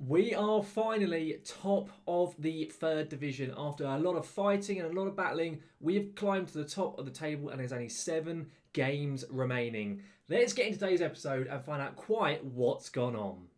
We are finally top of the third division. After a lot of fighting and a lot of battling, we have climbed to the top of the table and there's only 7 games remaining. Let's get into today's episode and find out quite what's gone on.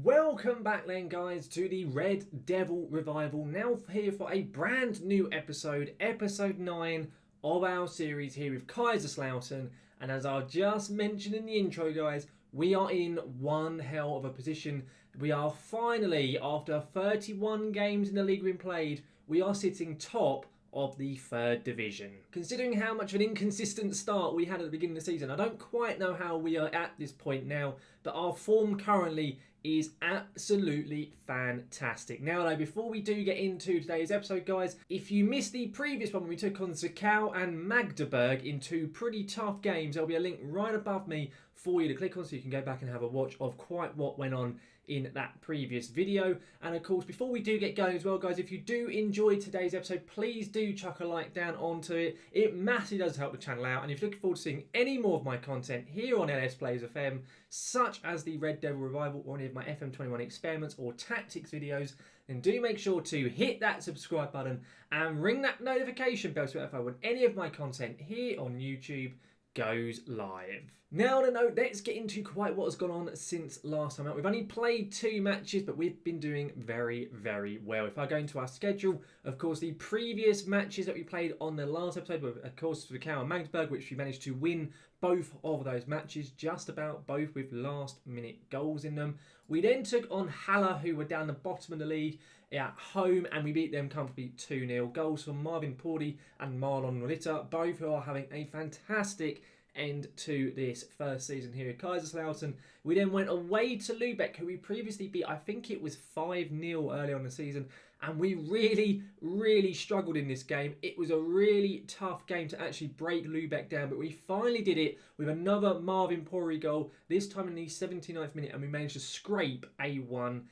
Welcome back then guys to the Red Devil Revival, now here for a brand new episode, episode 9 of our series here with Kaiserslautern. And as I just mentioned in the intro guys, we are in one hell of a position. We are finally, after 31 games in the league being played, we are sitting top of the third division. Considering how much of an inconsistent start we had at the beginning of the season, I don't quite know how we are at this point now, but our form currently is absolutely fantastic. Now though, before we do get into today's episode guys, if you missed the previous one when we took on Zwickau and Magdeburg in 2 pretty tough games, there'll be a link right above me for you to click on so you can go back and have a watch of quite what went on in that previous video. And of course, before we do get going as well guys, if you do enjoy today's episode, please do chuck a like down onto it. It massively does help the channel out, and if you're looking forward to seeing any more of my content here on LS Plays FM, such as the Red Devil Revival or any of my FM21 experiments or tactics videos, then do make sure to hit that subscribe button and ring that notification bell so that when any of my content here on YouTube goes live. Now on a note, let's get into quite what has gone on since last time out. We've only played 2 matches, but we've been doing very, very well. If I go into our schedule, of course, the previous matches that we played on the last episode were, of course, Zwickau and Magdeburg, which we managed to win both of those matches, just about both with last-minute goals in them. We then took on Halle, who were down the bottom of the league at home, and we beat them comfortably 2-0. Goals from Marvin Porty and Marlon Ritter, both who are having a fantastic end to this first season here at Kaiserslautern. We then went away to Lübeck, who we previously beat, I think it was 5-0 early on in the season, and we really struggled in this game. It was a really tough game to actually break Lübeck down, but we finally did it with another Marvin Porty goal, this time in the 79th minute, and we managed to scrape a 1-0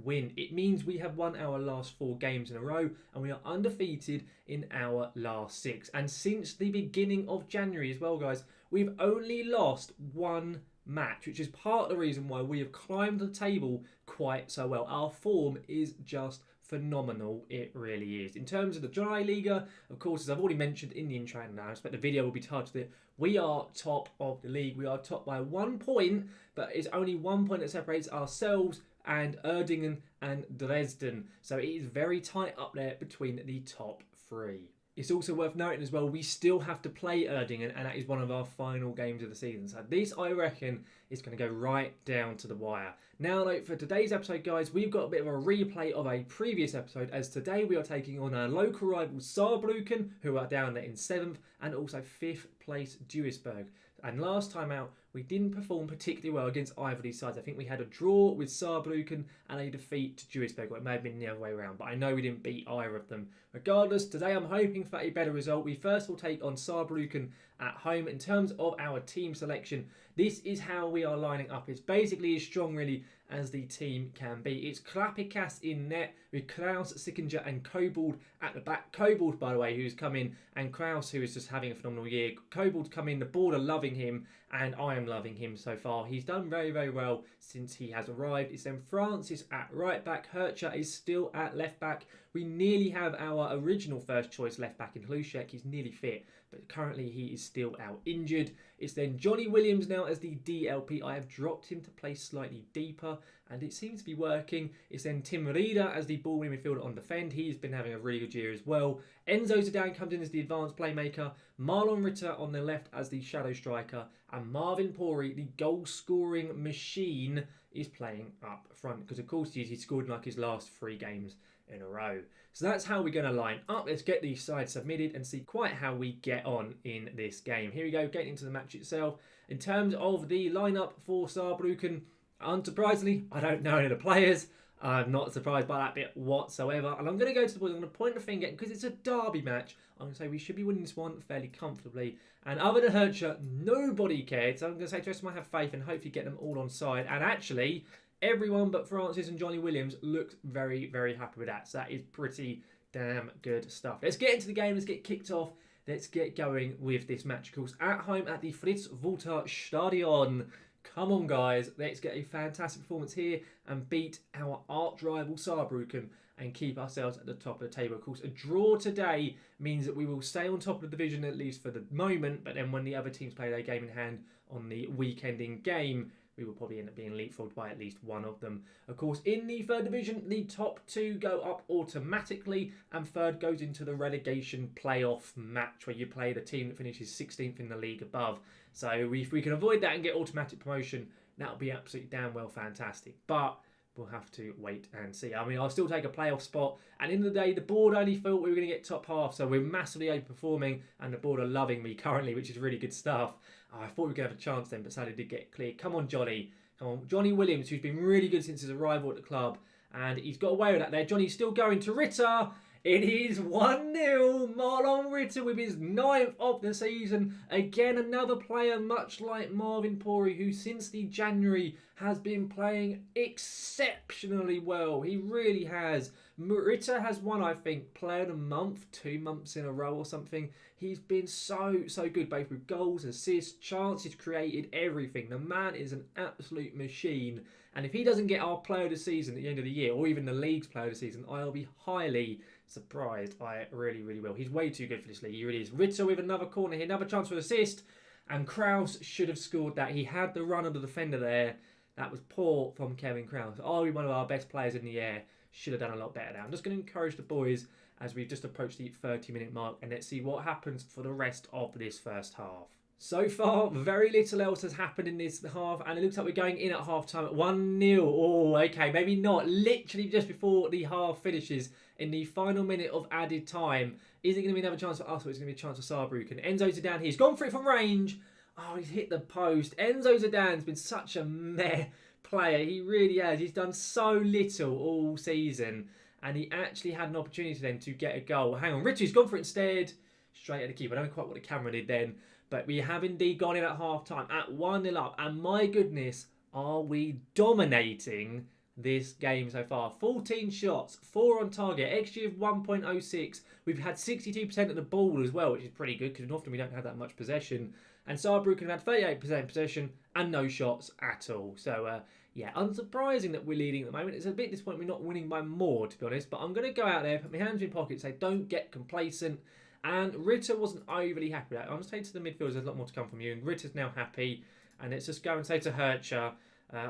win. It means we have won our last 4 games in a row, and we are undefeated in our last 6. And since the beginning of January as well, guys, we've only lost 1 match, which is part of the reason why we have climbed the table quite so well. Our form is just phenomenal, it really is. In terms of the Dry Liga, of course, as I've already mentioned in the intro and now, I expect the video will be titled it, we are top of the league. We are top by 1 point, but it's only 1 point that separates ourselves and Erdingen and Dresden. So it is very tight up there between the top 3. It's also worth noting as well, we still have to play Erdingen, and that is one of our final games of the season. So this, I reckon, is going to go right down to the wire. Now, though, for today's episode, guys, we've got a bit of a replay of a previous episode, as today we are taking on our local rivals Saarbrucken, who are down there in 7th, and also 5th place Duisburg. And last time out, we didn't perform particularly well against either of these sides. I think we had a draw with Saarbrucken and a defeat to Duisburg, or it may have been the other way around, but I know we didn't beat either of them. Regardless, today I'm hoping for a better result. We first will take on Saarbrucken at home. In terms of our team selection, this is how we are lining up. It's basically as strong, really, as the team can be. It's Klapikas in net with Kraus, Sickinger and Kobold at the back. Kobold, by the way, who's come in, and Kraus, who is just having a phenomenal year. Kobold's come in, the board are loving him, and I am loving him so far. He's done very, very well since he has arrived. It's then Francis at right back. Hercher is still at left back. We nearly have our original first choice left back in Hlushek. He's nearly fit, but currently he is still out injured. It's then Johnny Williams now as the DLP. I have dropped him to play slightly deeper, and it seems to be working. It's then Tim Rieder as the ball-winning midfielder on defend. He's been having a really good year as well. Enzo Zidane comes in as the advanced playmaker. Marlon Ritter on the left as the shadow striker. And Marvin Porty, the goal-scoring machine, is playing up front. Because, of course, he scored in like his last 3 games in a row. So that's how we're going to line up. Let's get these sides submitted and see quite how we get on in this game. Here we go, getting into the match itself. In terms of the lineup for Saarbrucken, unsurprisingly, I don't know any of the players. I'm not surprised by that bit whatsoever. And I'm going to go to the boys. I'm going to point the finger, because it's a derby match. I'm going to say we should be winning this one fairly comfortably. And other than Hercher, nobody cared. So I'm going to say to the rest of them, I have faith and hopefully get them all on side. And actually, Everyone but Francis and Johnny Williams looked very, very happy with that. So that is pretty damn good stuff. Let's get into the game. Let's get kicked off. Let's get going with this match, of course, at home at the Fritz Walter Stadion. Come on, guys. Let's get a fantastic performance here and beat our arch rival Saarbrucken and keep ourselves at the top of the table. Of course, a draw today means that we will stay on top of the division, at least for the moment, but then when the other teams play their game in hand on the weekending game, we will probably end up being leapfrogged by at least one of them. Of course, in the third division, the top two go up automatically, and third goes into the relegation playoff match, where you play the team that finishes 16th in the league above. So if we can avoid that and get automatic promotion, that would be absolutely damn well fantastic. But we'll have to wait and see. I mean, I'll still take a playoff spot. And in the day, the board only thought we were going to get top half. So we're massively overperforming. And the board are loving me currently, which is really good stuff. I thought we were going to have a chance then, but sadly did get cleared. Come on, Johnny. Come on. Johnny Williams, who's been really good since his arrival at the club. And he's got away with that there. Johnny's still going to Ritter. It is 1-0. Marlon Ritter with his 9th of the season. Again, another player much like Marvin Pori, who since the January has been playing exceptionally well. He really has. Ritter has won, I think, player of the month, 2 months in a row or something. He's been so good, both with goals, assists, chances created, everything. The man is an absolute machine. And if he doesn't get our player of the season at the end of the year, or even the league's player of the season, I'll be highly surprised. I really will. He's way too good for this league. He really is. Ritter with another corner here, another chance for an assist. And Kraus should have scored that. He had the run of the defender there. That was poor from Kevin Kraus. Arguably one of our best players in the air. Should have done a lot better now. I'm just going to encourage the boys as we've just approached the 30-minute mark. And let's see what happens for the rest of this first half. So far, very little else has happened in this half, and it looks like we're going in at half-time at 1-0. Oh, okay, maybe not. Literally just before the half finishes, in the final minute of added time. Is it going to be another chance for us, or is it going to be a chance for Saarbrucken? Enzo Zidane, he's gone for it from range. Oh, he's hit the post. Enzo Zidane's been such a meh player. He really has. He's done so little all season, and he actually had an opportunity then to get a goal. Hang on, Richie's gone for it instead. Straight at the keeper. I don't know quite what the camera did then. But we have indeed gone in at half-time at 1-0 up. And my goodness, are we dominating this game so far. 14 shots, 4 on target, XG of 1.06. We've had 62% of the ball as well, which is pretty good because often we don't have that much possession. And Saarbrucken had 38% possession and no shots at all. So, yeah, unsurprising that we're leading at the moment. It's a bit disappointing we're not winning by more, to be honest. But I'm going to go out there, put my hands in my pocket, say don't get complacent. And Ritter wasn't overly happy with that. I'm going to say to the midfielders, there's a lot more to come from you. And Ritter's now happy. And let's just go and say to Hercher,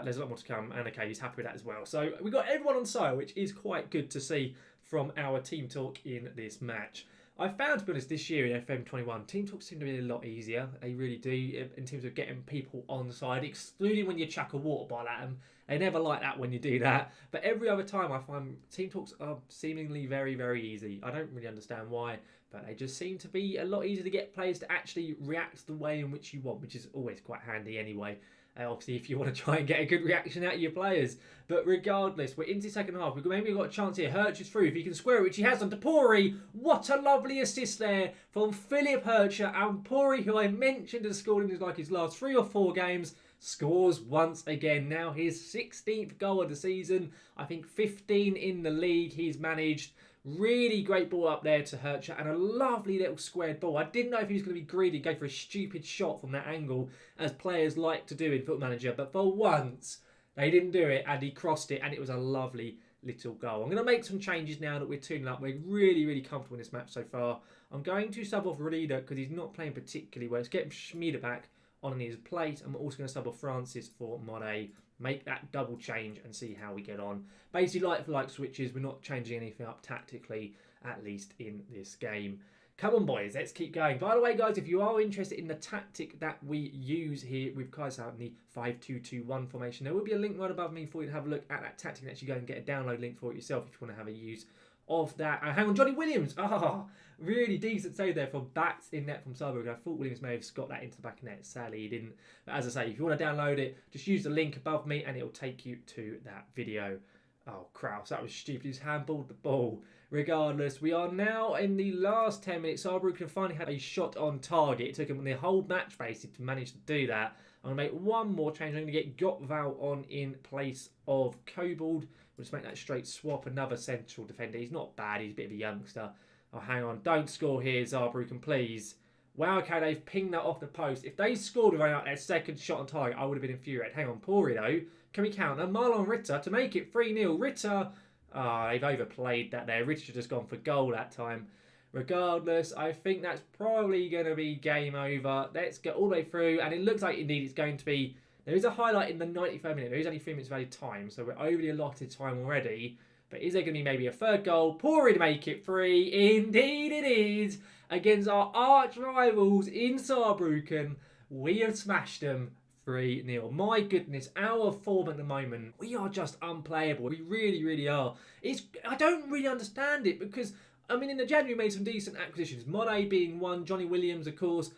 there's a lot more to come. And okay, he's happy with that as well. So we've got everyone on sale, which is quite good to see from our team talk in this match. I found, to be honest, this year in FM21, team talks seem to be a lot easier. They really do, in terms of getting people on side, excluding when you chuck a water bottle at them. They never like that when you do that. But every other time I find team talks are seemingly very, very easy. I don't really understand why, but they just seem to be a lot easier to get players to actually react the way in which you want, which is always quite handy anyway. Obviously, if you want to try and get a good reaction out of your players. But regardless, we're into the second half. Maybe we've got a chance here. Hercher is through. If he can square it, which he has on to Pori. What a lovely assist there from Philip Hercher. And Pori, who I mentioned has scored in his last 3 or 4 games, scores once again. Now his 16th goal of the season. I think 15 in the league he's managed. Really great ball up there to Hercher and a lovely little squared ball. I didn't know if he was going to be greedy, go for a stupid shot from that angle, as players like to do in Football Manager. But for once, they didn't do it and he crossed it and it was a lovely little goal. I'm going to make some changes now that we're 2-0 up. We're really, really comfortable in this match so far. I'm going to sub off Rieder because he's not playing particularly well. Let's get Schmieder back on his plate. I'm also going to sub off Francis for Monet. Make that double change and see how we get on. Basically, like for like switches, we're not changing anything up tactically, at least in this game. Come on, boys, let's keep going. By the way, guys, if you are interested in the tactic that we use here with Kaiserslautern, the 5-2-2-1 formation, there will be a link right above me for you to have a look at that tactic and actually go and get a download link for it yourself if you want to have a use of that. Hang on, Johnny Williams. Really decent save there from backs in net from Saarbrucken. I thought Williams may have got that into the back of net. Sadly, he didn't. But as I say, if you want to download it, just use the link above me and it'll take you to that video. Oh, Kraus, that was stupid. He's handballed the ball. Regardless, we are now in the last 10 minutes. Saarbrucken finally had a shot on target. It took him the whole match basically to manage to do that. I'm going to make one more change. I'm going to get Gotval on in place of Kobold. We'll just make that straight swap. Another central defender. He's not bad. He's a bit of a youngster. Oh, hang on. Don't score here, Saarbrucken, please. Wow, okay, they've pinged that off the post. If they scored around out their second shot on target, I would have been infuriated. Hang on, Pori though. Can we counter? Marlon Ritter to make it 3-0. Ritter. They've overplayed that there. Ritter should have just gone for goal that time. Regardless, I think that's probably going to be game over. Let's get all the way through. And it looks like indeed it's going to be... There is a highlight in the 93rd minute. There is only 3 minutes of added time. So we're over the allotted time already. But is there going to be maybe a third goal? Pori to make it 3. Indeed it is. Against our arch rivals in Saarbrucken. We have smashed them 3-0. My goodness, our form at the moment, we are just unplayable. We really, really are. I don't really understand it because, I mean, in the January we made some decent acquisitions. Monet being one, Johnny Williams, of course.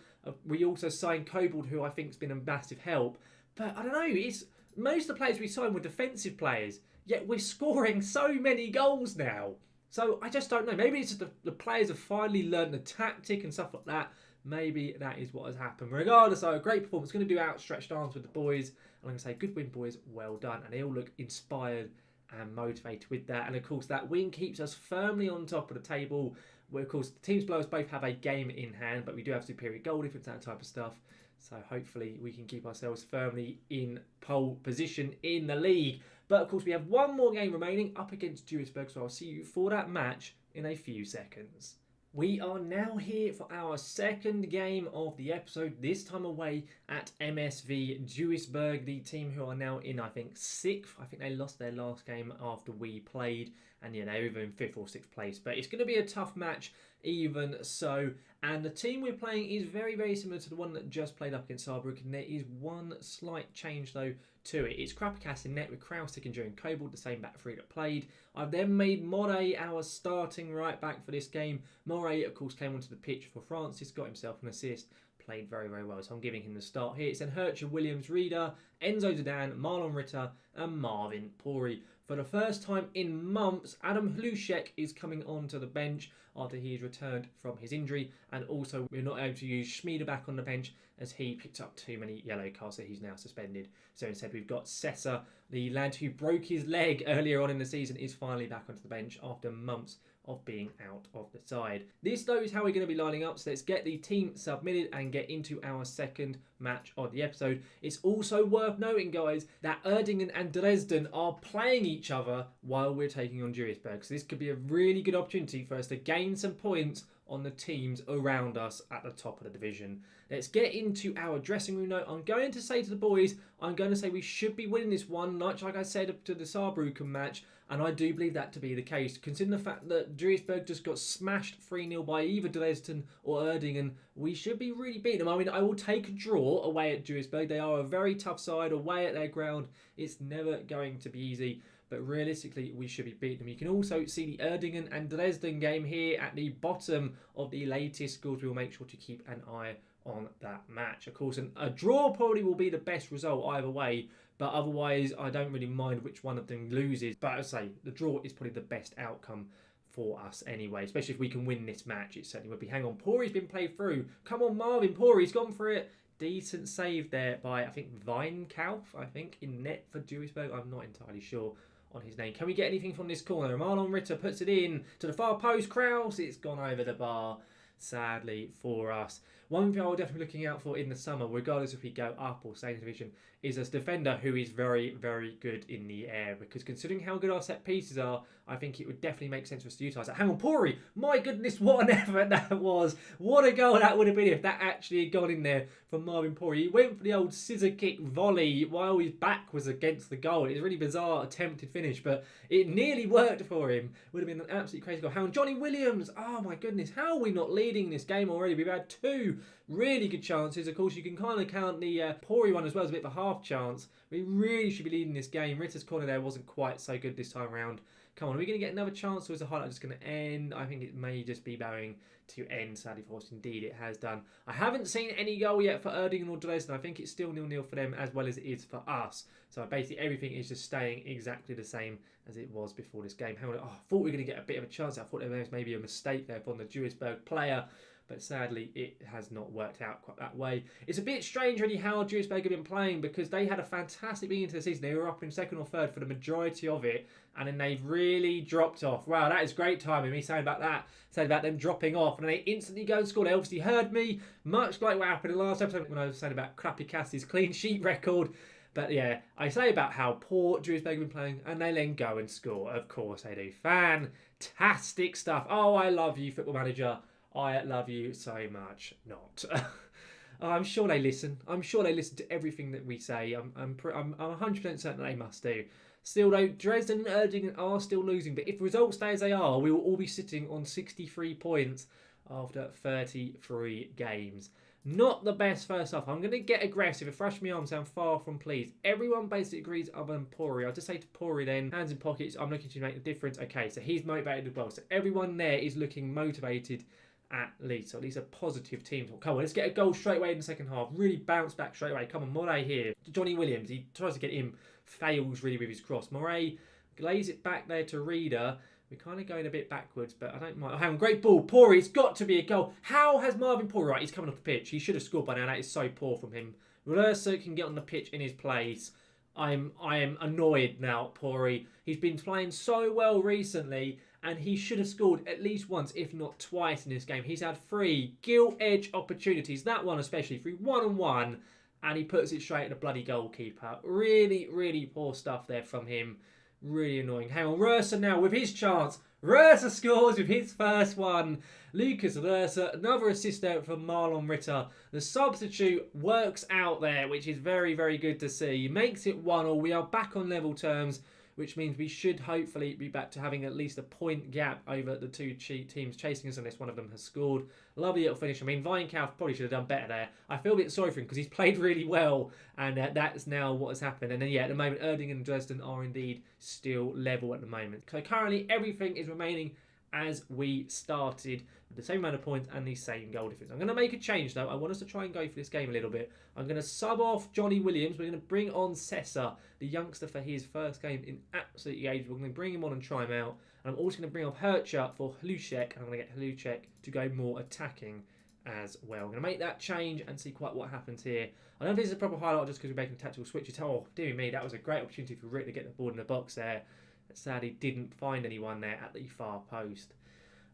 We also signed Kobold, who I think has been a massive help. But I don't know, most of the players we signed were defensive players. Yet we're scoring so many goals now. So I just don't know. Maybe it's just the players have finally learned the tactic and stuff like that. Maybe that is what has happened. Regardless, though, a great performance. Going to do outstretched arms with the boys. And I'm going to say, good win, boys. Well done. And they all look inspired and motivated with that. And, of course, that win keeps us firmly on top of the table. Where, of course, the teams below us both have a game in hand. But we do have superior goal difference, that type of stuff. So hopefully we can keep ourselves firmly in pole position in the league. But, of course, we have one more game remaining up against Duisburg. So I'll see you for that match in a few seconds. We are now here for our second game of the episode, this time away at MSV Duisburg, the team who are now in, I think, 6th. I think they lost their last game after we played, and yeah, they're either in 5th or 6th place. But it's going to be a tough match even so, and the team we're playing is very, very similar to the one that just played up against Saarbrucken. There is one slight change, though, to it. It's Krapikas in net with Kraustik and during Kobold, the same back three that played. I've then made Moray our starting right back for this game. Moray, of course, came onto the pitch for Francis, got himself an assist, played very, very well. So I'm giving him the start here. It's then Hercher, Williams, Reeder, Enzo Zidane, Marlon Ritter and Marvin Pori. For the first time in months, Adam Hlushek is coming onto the bench after he's returned from his injury. And also, we're not able to use Schmieder back on the bench as he picked up too many yellow cards, so he's now suspended. So instead, we've got Sessa, the lad who broke his leg earlier on in the season, is finally back onto the bench after months of being out of the side. This, though, is how we're going to be lining up. So let's get the team submitted and get into our second match of the episode. It's also worth noting, guys, that Erdingen and Dresden are playing each other while we're taking on Duisburg. So this could be a really good opportunity for us to gain some points on the teams around us at the top of the division. Let's get into our dressing room note. I'm going to say to the boys, I'm going to say we should be winning this one, much like I said up to the Saarbrucken match, and I do believe that to be the case. Considering the fact that Duisburg just got smashed 3-0 by either Dresden or Erdingen, we should be really beating them. I mean, I will take a draw away at Duisburg. They are a very tough side away at their ground. It's never going to be easy. But realistically, we should be beating them. You can also see the Erdingen and Dresden game here at the bottom of the latest scores. We will make sure to keep an eye on that match. Of course, a draw probably will be the best result either way. But otherwise, I don't really mind which one of them loses. But as I say, the draw is probably the best outcome for us anyway. Especially if we can win this match, it certainly would be. Hang on, Pori's been played through. Come on, Marvin. Pori's gone for it. Decent save there by, I think, Weinkauf, in net for Duisburg. I'm not entirely sure on his name. Can we get anything from this corner? Marlon Ritter puts it in to the far post. Kraus, it's gone over the bar, sadly for us. One thing I will definitely be looking out for in the summer, regardless if we go up or stay in the division, is a defender who is very, very good in the air. Because considering how good our set pieces are, I think it would definitely make sense for us to utilise that. Hang on, Pori! My goodness, what an effort that was! What a goal that would have been if that actually had gone in there from Marvin Pori. He went for the old scissor kick volley while his back was against the goal. It was a really bizarre attempted finish, but it nearly worked for him. Would have been an absolutely crazy goal. Hang on, Johnny Williams! Oh my goodness, how are we not leading this game already? We've had two really good chances. Of course, you can kind of count the Pori one as well as a bit of a half chance. We really should be leading this game. Ritter's corner there wasn't quite so good this time around. Come on, are we going to get another chance or is the highlight just going to end? I think it may just be going to end, sadly for us. Indeed, it has done. I haven't seen any goal yet for Erdingen or Dresden. I think it's still 0-0 for them as well as it is for us. So basically everything is just staying exactly the same as it was before this game. Hang on, I thought we were going to get a bit of a chance. I thought there was maybe a mistake there from the Duisburg player. but sadly it has not worked out quite that way. It's a bit strange really how Duisburg have been playing, because they had a fantastic beginning to the season. They were up in second or third for the majority of it, and then they've really dropped off. Wow, that is great timing, me saying about that, saying about them dropping off, and they instantly go and score. They obviously heard me, much like what happened in the last episode when I was saying about Crappy Cassie's clean sheet record. But yeah, I say about how poor Duisburg have been playing, and they then go and score. Of course they do. Fantastic stuff. Oh, I love you, Football Manager. I love you so much. Not. I'm sure they listen. I'm sure they listen to everything that we say. I'm 100% certain they must do. Still though, Dresden and Erdingen are still losing. But if results stay as they are, we will all be sitting on 63 points after 33 games. Not the best first half. I'm going to get aggressive. If Rush Me Arms, I'm far from pleased. Everyone basically agrees other than Pori. I'll just say to Pori then, hands in pockets, I'm looking to make the difference. Okay, so he's motivated as well. So everyone there is looking motivated at least. So at least a positive team. Come on, let's get a goal straight away in the second half. Really bounce back straight away. Come on, Moray here. Johnny Williams, he tries to get him, fails really with his cross. Moray lays it back there to Reader. We're kind of going a bit backwards, but I don't mind. Oh, hang on, great ball. Pori, it's got to be a goal. How has Marvin Pori... Right, he's coming off the pitch. He should have scored by now. That is so poor from him. Rlersa can get on the pitch in his place. I am annoyed now, Pori. He's been playing so well recently, and he should have scored at least once, if not twice in this game. He's had 3 gilt-edge opportunities. That one especially, 3 1-on-1, and he puts it straight at the bloody goalkeeper. Really, really poor stuff there from him. Really annoying. Hang on, Rlersa now with his chance. Rlersa scores with his first one. Lucas Rlersa, another assist there from Marlon Ritter. The substitute works out there, which is very, very good to see. Makes it 1-1. We are back on level terms, which means we should hopefully be back to having at least a point gap over the two teams chasing us unless one of them has scored. Lovely little finish. I mean, Weinkauf probably should have done better there. I feel a bit sorry for him because he's played really well, and that's now what has happened. And then, yeah, at the moment, Erdingen and Dresden are indeed still level at the moment. So currently, everything is remaining as we started, with the same amount of points and the same goal difference. I'm going to make a change, though. I want us to try and go for this game a little bit. I'm going to sub off Johnny Williams. We're going to bring on Sessa, the youngster, for his first game in absolutely ages. We're going to bring him on and try him out. And I'm also going to bring on Hercher for Hluček, and I'm going to get Hluček to go more attacking as well. I'm going to make that change and see quite what happens here. I don't think this is a proper highlight just because we're making tactical switches. Oh, dear me, that was a great opportunity for Rick to get the ball in the box there. Sadly didn't find anyone there at the far post.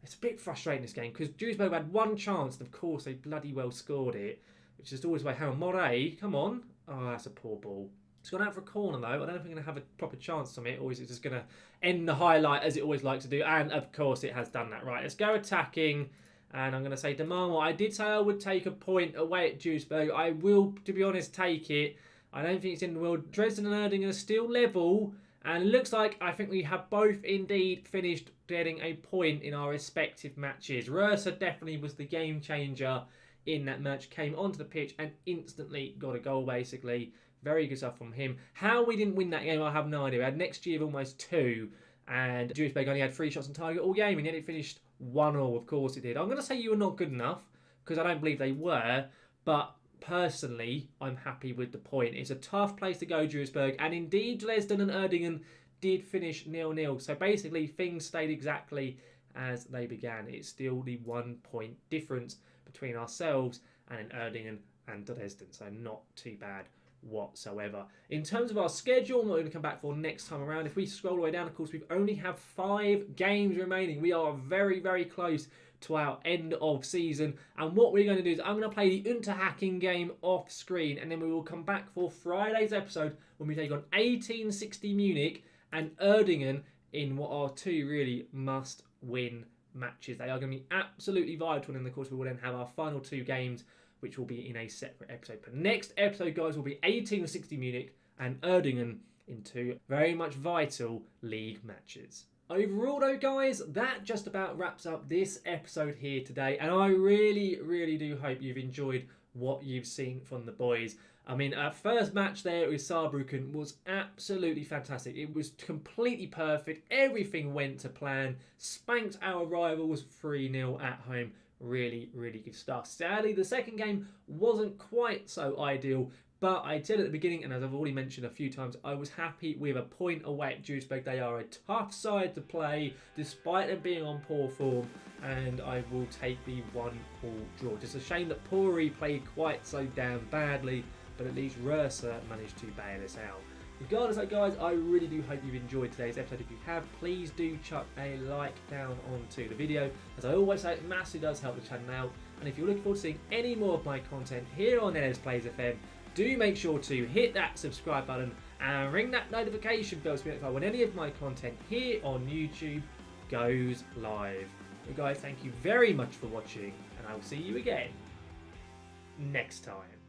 It's a bit frustrating this game because Duisburg had one chance and of course they bloody well scored it, which is always the way. Hang on, Moray, come on. Oh, that's a poor ball. It's gone out for a corner though. I don't know if we're going to have a proper chance from it, or is it just going to end the highlight as it always likes to do? And of course it has done that. Right, let's go attacking. And I'm going to say demand what I did say I would take a point away at Duisburg. I will, to be honest, take it. I don't think it's in the world. Dresden and Erdingen are still level. And it looks like I think we have both indeed finished getting a point in our respective matches. Rlersa definitely was the game changer in that match. Came onto the pitch and instantly got a goal, basically. Very good stuff from him. How we didn't win that game, I have no idea. We had next year almost 2. And Duisburg only had 3 shots on target all game. And yet it finished 1-1. Of course it did. I'm going to say you were not good enough, because I don't believe they were. But personally, I'm happy with the point. It's a tough place to go, Duisburg, and indeed Dresden and Erdingen did finish 0-0. So basically, things stayed exactly as they began. It's still the 1 point difference between ourselves and Erdingen and Dresden, so not too bad whatsoever. In terms of our schedule, what we're going to come back for next time around, if we scroll all the way down, of course, we only have 5 games remaining. We are very, very close to our end of season, and what we're going to do is I'm going to play the Unterhaching game off screen, and then we will come back for Friday's episode when we take on 1860 Munich and Erdingen in what are 2 really must win matches. They are going to be absolutely vital, and of course we will then have our final 2 games, which will be in a separate episode. But next episode, guys, will be 1860 Munich and Erdingen in 2 very much vital league matches. Overall though, guys, that just about wraps up this episode here today, and I really, really do hope you've enjoyed what you've seen from the boys. I mean, our first match there with Saarbrucken was absolutely fantastic. It was completely perfect. Everything went to plan. Spanked our rivals 3-0 at home. Really, really good stuff. Sadly, the second game wasn't quite so ideal, but I said at the beginning, and as I've already mentioned a few times, I was happy with a point away at Duisburg. They are a tough side to play, despite them being on poor form. and I will take the 1-1 draw. Just a shame that Pori played quite so damn badly, but at least Rursa managed to bail us out. Regardless, guys, I really do hope you've enjoyed today's episode. If you have, please do chuck a like down onto the video. As I always say, it massively does help the channel out. And if you're looking forward to seeing any more of my content here on NS Plays FM, do make sure to hit that subscribe button and ring that notification bell to be notified when any of my content here on YouTube goes live. Well, guys, thank you very much for watching, and I will see you again next time.